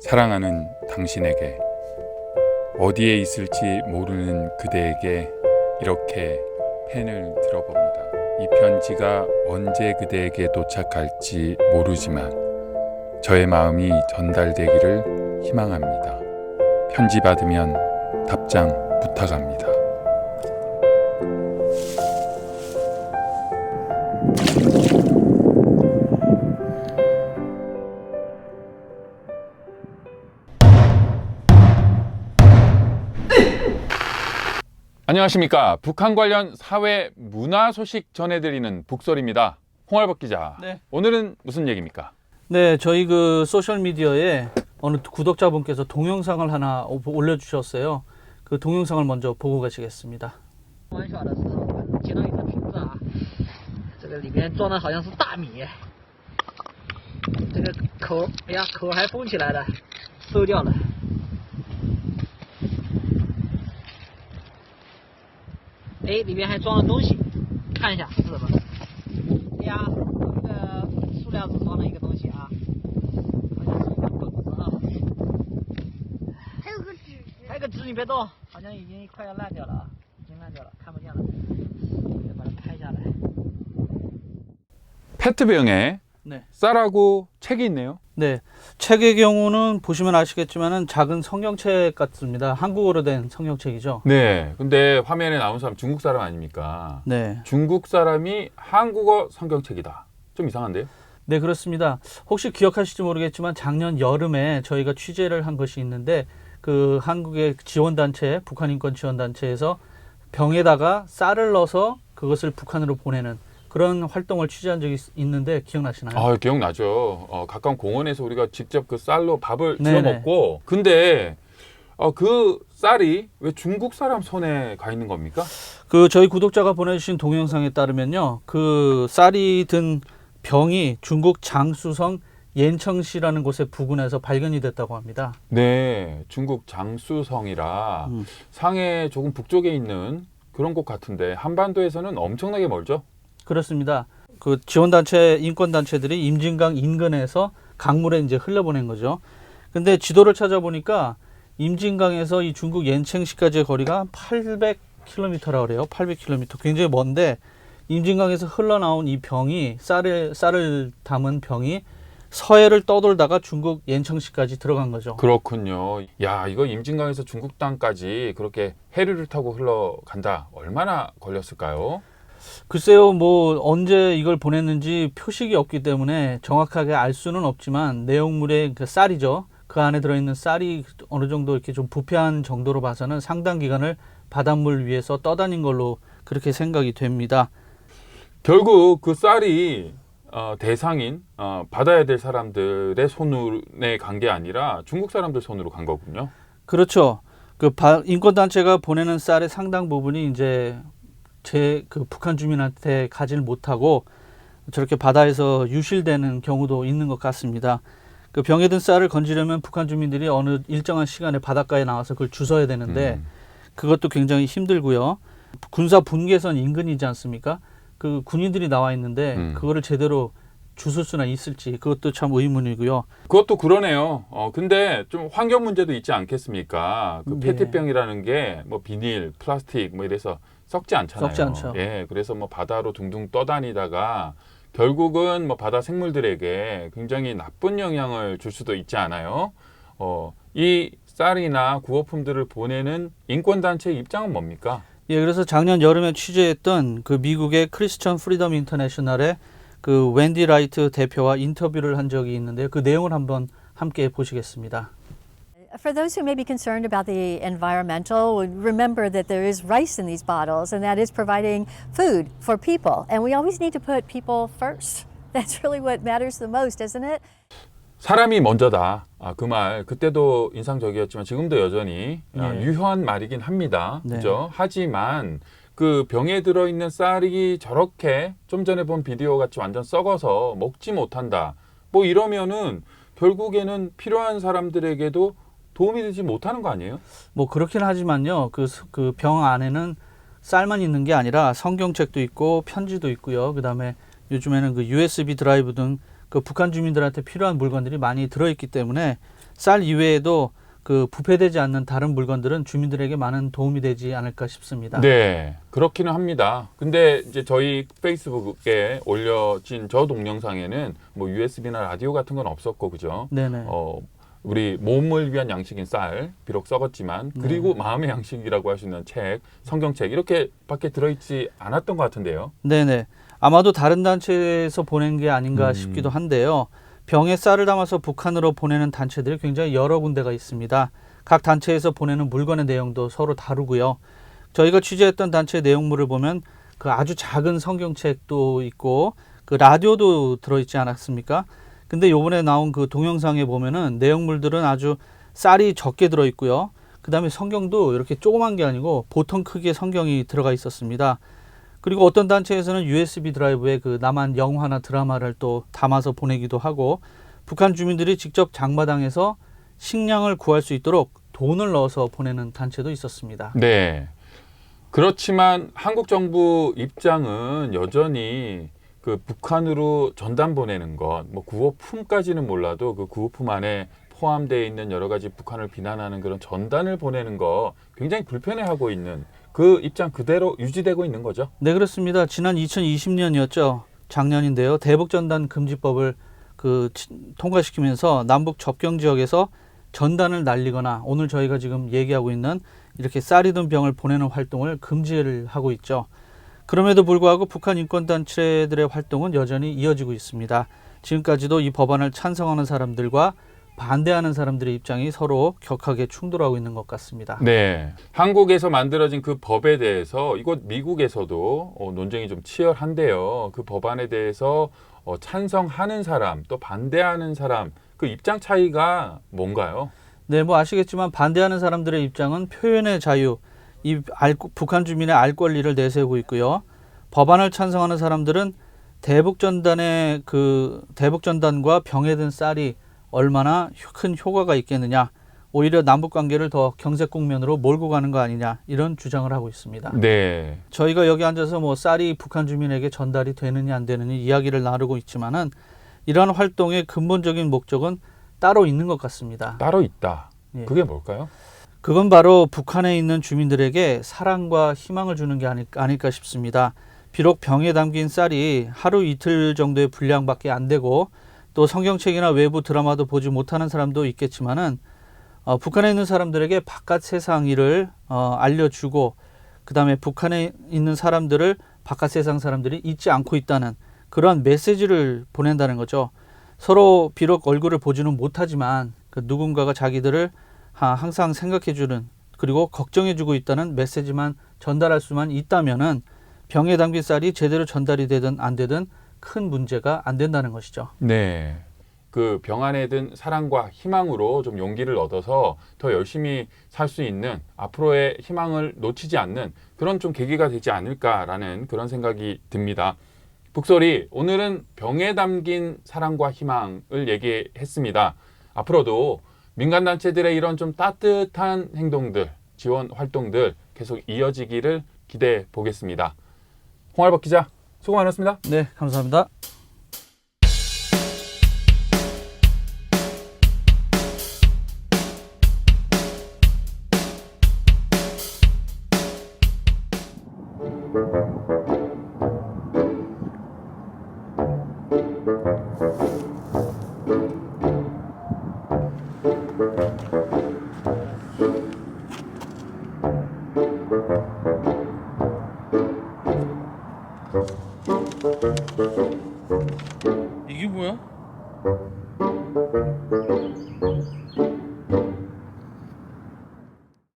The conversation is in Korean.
사랑하는 당신에게, 어디에 있을지 모르는 그대에게 이렇게 펜을 들어봅니다. 이 편지가 언제 그대에게 도착할지 모르지만 저의 마음이 전달되기를 희망합니다. 편지 받으면 답장 부탁합니다. 안녕하십니까. 북한 관련 사회 문화 소식 전해드리는 북설입니다. 홍알복 기자. 네. 오늘은 무슨 얘기입니까? 네, 저희 그 소셜미디어에 어느 구독자분께서 동영상을 하나 올려주셨어요. 그 동영상을 먼저 보고 가시겠습니다. 玩耍的时候捡到一个瓶子啊，这个里面装的好像是大米，这个口，哎呀，口还封起来了，馊掉了。哎，里面还装了东西，看一下是什么？哎呀，一个塑料纸装的一个东西啊，好像是一个本子啊。还有个纸，还有个纸，你别动，好像已经快要烂掉了啊。 看不见了，把它拍下来。 페트병에 네. 쌀하고 책이 있네요. 네, 책의 경우는 보시면 아시겠지만은 작은 성경책 같습니다. 한국어로 된 성경책이죠. 네. 근데 화면에 나온 사람 중국 사람 아닙니까? 네. 중국 사람이 한국어 성경책이다. 좀 이상한데요? 네, 그렇습니다. 혹시 기억하실지 모르겠지만 작년 여름에 저희가 취재를 한 것이 있는데 그 한국의 지원단체, 북한인권지원단체에서 병에다가 쌀을 넣어서 그것을 북한으로 보내는 그런 활동을 취재한 적이 있는데 기억나시나요? 아, 기억나죠. 가까운 공원에서 우리가 직접 그 쌀로 밥을 네네. 지어 먹고. 근데 그 쌀이 왜 중국 사람 손에 가 있는 겁니까? 그 저희 구독자가 보내주신 동영상에 따르면요, 그 쌀이 든 병이 중국 장쑤성 옌청시라는 곳에 부근에서 발견이 됐다고 합니다. 네, 중국 장쑤성이라 상해 조금 북쪽에 있는 그런 곳 같은데 한반도에서는 엄청나게 멀죠? 그렇습니다. 그 지원단체, 인권단체들이 임진강 인근에서 강물에 이제 흘려보낸 거죠. 근데 지도를 찾아보니까 임진강에서 이 중국 옌청시까지의 거리가 800km라 그래요. 800km. 굉장히 먼데 임진강에서 흘러나온 이 병이 쌀을 담은 병이 서해를 떠돌다가 중국 옌청시까지 들어간 거죠. 그렇군요. 야, 이거 임진강에서 중국 땅까지 그렇게 해류를 타고 흘러간다. 얼마나 걸렸을까요? 글쎄요, 뭐 언제 이걸 보냈는지 표식이 없기 때문에 정확하게 알 수는 없지만 내용물의 그 쌀이죠. 그 안에 들어있는 쌀이 어느 정도 이렇게 좀 부패한 정도로 봐서는 상당 기간을 바닷물 위에서 떠다닌 걸로 그렇게 생각이 됩니다. 결국 그 쌀이 대상인 받아야 될 사람들의 손에 간 게 아니라 중국 사람들 손으로 간 거군요. 그렇죠. 그 인권단체가 보내는 쌀의 상당 부분이 이제 그 북한 주민한테 가지를 못하고 저렇게 바다에서 유실되는 경우도 있는 것 같습니다. 그 병에 든 쌀을 건지려면 북한 주민들이 어느 일정한 시간에 바닷가에 나와서 그걸 주워야 되는데 그것도 굉장히 힘들고요. 군사 분계선 인근이지 않습니까? 그 군인들이 나와 있는데 그거를 제대로 주술 수나 있을지 그것도 참 의문이고요. 그것도 그러네요. 근데 좀 환경 문제도 있지 않겠습니까? 그 네. 페트병이라는 게 뭐 비닐, 플라스틱 뭐 이래서 썩지 않잖아요. 썩지 않죠. 예, 그래서 뭐 바다로 둥둥 떠다니다가 결국은 뭐 바다 생물들에게 굉장히 나쁜 영향을 줄 수도 있지 않아요. 이 쌀이나 구호품들을 보내는 인권단체의 입장은 뭡니까? 예, 그래서 작년 여름에 취재했던 그 미국의 크리스천 프리덤 인터내셔널의 그 웬디 라이트 대표와 인터뷰를 한 적이 있는데요. 그 내용을 한번 함께 보시겠습니다. For those who may be concerned about the environmental, remember that there is rice in these bottles and that is providing food for people. And we always need to put people first. That's really what matters the most, isn't it? 사람이 먼저다. 그 말 그때도 인상적이었지만 지금도 여전히 네. 유효한 말이긴 합니다. 네. 그죠? 하지만 그 병에 들어있는 쌀이 저렇게 좀 전에 본 비디오 같이 완전 썩어서 먹지 못한다. 뭐 이러면은 결국에는 필요한 사람들에게도 도움이 되지 못하는 거 아니에요? 뭐 그렇긴 하지만요. 그 병 안에는 쌀만 있는 게 아니라 성경책도 있고 편지도 있고요. 그다음에 요즘에는 그 USB 드라이브 등 그 북한 주민들한테 필요한 물건들이 많이 들어있기 때문에 쌀 이외에도 그 부패되지 않는 다른 물건들은 주민들에게 많은 도움이 되지 않을까 싶습니다. 네, 그렇기는 합니다. 근데 이제 저희 페이스북에 올려진 저 동영상에는 뭐 USB나 라디오 같은 건 없었고, 그죠? 네네. 우리 몸을 위한 양식인 쌀, 비록 썩었지만, 그리고 마음의 양식이라고 할 수 있는 책, 성경책 이렇게밖에 들어있지 않았던 것 같은데요. 네네. 아마도 다른 단체에서 보낸 게 아닌가 싶기도 한데요. 병에 쌀을 담아서 북한으로 보내는 단체들이 굉장히 여러 군데가 있습니다. 각 단체에서 보내는 물건의 내용도 서로 다르고요. 저희가 취재했던 단체 내용물을 보면 그 아주 작은 성경책도 있고 그 라디오도 들어있지 않았습니까? 근데 요번에 나온 그 동영상에 보면은 내용물들은 아주 쌀이 적게 들어있고요. 그 다음에 성경도 이렇게 조그만 게 아니고 보통 크기의 성경이 들어가 있었습니다. 그리고 어떤 단체에서는 USB 드라이브에 그 남한 영화나 드라마를 또 담아서 보내기도 하고 북한 주민들이 직접 장마당에서 식량을 구할 수 있도록 돈을 넣어서 보내는 단체도 있었습니다. 네. 그렇지만 한국 정부 입장은 여전히 그 북한으로 전단 보내는 것, 뭐 구호품까지는 몰라도 그 구호품 안에 포함되어 있는 여러 가지 북한을 비난하는 그런 전단을 보내는 거 굉장히 불편해하고 있는 그 입장 그대로 유지되고 있는 거죠. 네, 그렇습니다. 지난 2020년이었죠. 작년인데요. 대북전단 금지법을 통과시키면서 남북 접경 지역에서 전단을 날리거나 오늘 저희가 지금 얘기하고 있는 이렇게 쌀이 든 병을 보내는 활동을 금지를 하고 있죠. 그럼에도 불구하고 북한 인권단체들의 활동은 여전히 이어지고 있습니다. 지금까지도 이 법안을 찬성하는 사람들과 반대하는 사람들의 입장이 서로 격하게 충돌하고 있는 것 같습니다. 네, 한국에서 만들어진 그 법에 대해서 이곳 미국에서도 논쟁이 좀 치열한데요. 그 법안에 대해서 찬성하는 사람 또 반대하는 사람 그 입장 차이가 뭔가요? 네, 뭐 아시겠지만 반대하는 사람들의 입장은 표현의 자유, 북한 주민의 알 권리를 내세우고 있고요. 법안을 찬성하는 사람들은 대북전단과 병에 든 쌀이 얼마나 큰 효과가 있겠느냐, 오히려 남북 관계를 더 경색 국면으로 몰고 가는 거 아니냐, 이런 주장을 하고 있습니다. 네. 저희가 여기 앉아서 뭐 쌀이 북한 주민에게 전달이 되느냐 안 되느냐 이야기를 나누고 있지만은 이러한 활동의 근본적인 목적은 따로 있는 것 같습니다. 따로 있다. 예. 그게 뭘까요? 그건 바로 북한에 있는 주민들에게 사랑과 희망을 주는 게 아닐까 싶습니다. 비록 병에 담긴 쌀이 하루 이틀 정도의 분량밖에 안 되고 또 성경책이나 외부 드라마도 보지 못하는 사람도 있겠지만은 북한에 있는 사람들에게 바깥 세상 일을 알려주고 그 다음에 북한에 있는 사람들을 바깥 세상 사람들이 잊지 않고 있다는 그러한 메시지를 보낸다는 거죠. 서로 비록 얼굴을 보지는 못하지만 그 누군가가 자기들을 항상 생각해주는 그리고 걱정해주고 있다는 메시지만 전달할 수만 있다면은 병에 담긴 쌀이 제대로 전달이 되든 안 되든 큰 문제가 안 된다는 것이죠. 네. 그 병 안에 든 사랑과 희망으로 좀 용기를 얻어서 더 열심히 살 수 있는 앞으로의 희망을 놓치지 않는 그런 좀 계기가 되지 않을까라는 그런 생각이 듭니다. 북소리, 오늘은 병에 담긴 사랑과 희망을 얘기했습니다. 앞으로도 민간단체들의 이런 좀 따뜻한 행동들, 지원 활동들 계속 이어지기를 기대해 보겠습니다. 홍알박 기자, 수고 많았습니다. 네, 감사합니다. 이게 뭐야?